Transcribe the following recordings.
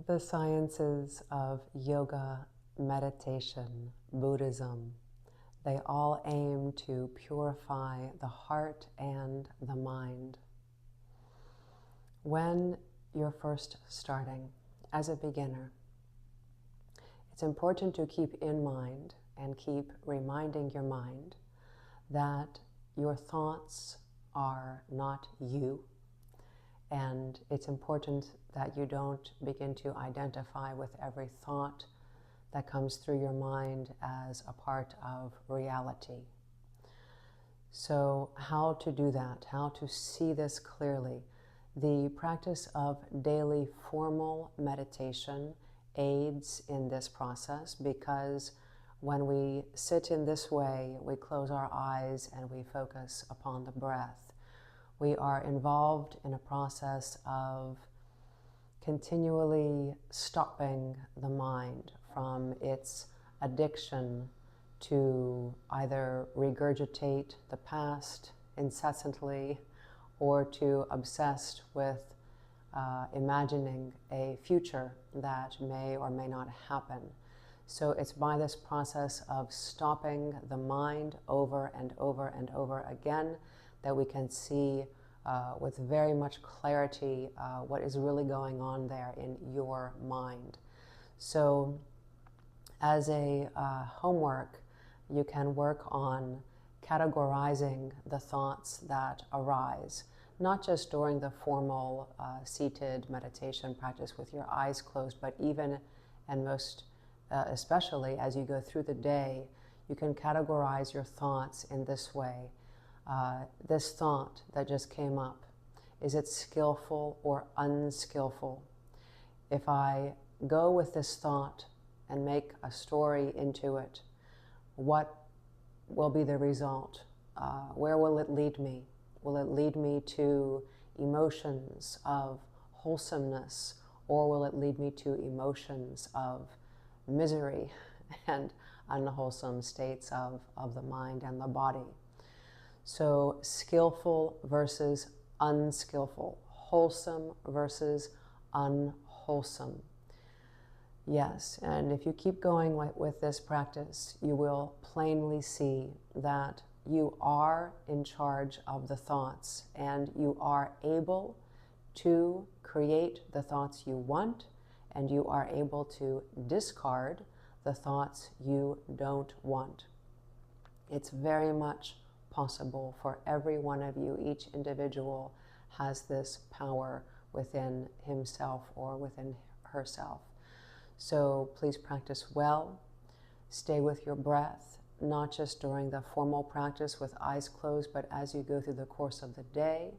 The sciences of yoga, meditation, Buddhism, they all aim to purify the heart and the mind. When you're first starting as a beginner, it's important to keep in mind and keep reminding your mind that your thoughts are not you. And it's important that you don't begin to identify with every thought that comes through your mind as a part of reality. So how to do that, how to see this clearly? The practice of daily formal meditation aids in this process, because when we sit in this way, we close our eyes and we focus upon the breath. We are involved in a process of continually stopping the mind from its addiction to either regurgitate the past incessantly or to obsessed with imagining a future that may or may not happen. So it's by this process of stopping the mind over and over and over again that we can see with very much clarity what is really going on there in your mind. So as a homework, you can work on categorizing the thoughts that arise, not just during the formal seated meditation practice with your eyes closed, but even and most especially as you go through the day, you can categorize your thoughts in this way. This thought that just came up, is it skillful or unskillful? If I go with this thought and make a story into it, what will be the result? Where will it lead me? Will it lead me to emotions of wholesomeness, or will it lead me to emotions of misery and unwholesome states of the mind and the body? So skillful versus unskillful, wholesome versus unwholesome. Yes, and if you keep going with this practice, you will plainly see that you are in charge of the thoughts, and you are able to create the thoughts you want, and you are able to discard the thoughts you don't want. It's very much possible for every one of you. Each individual has this power within himself or within herself. So please practice well. Stay with your breath, not just during the formal practice with eyes closed, but as you go through the course of the day,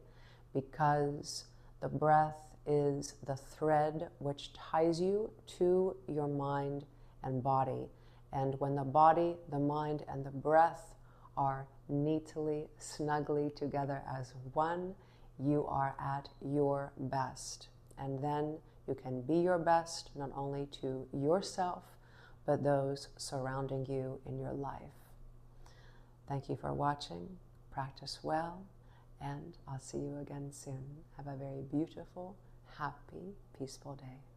because the breath is the thread which ties you to your mind and body. And when the body, the mind, and the breath are neatly, snugly together as one, you are at your best. And then you can be your best, not only to yourself, but those surrounding you in your life. Thank you for watching. Practice well, and I'll see you again soon. Have a very beautiful, happy, peaceful day.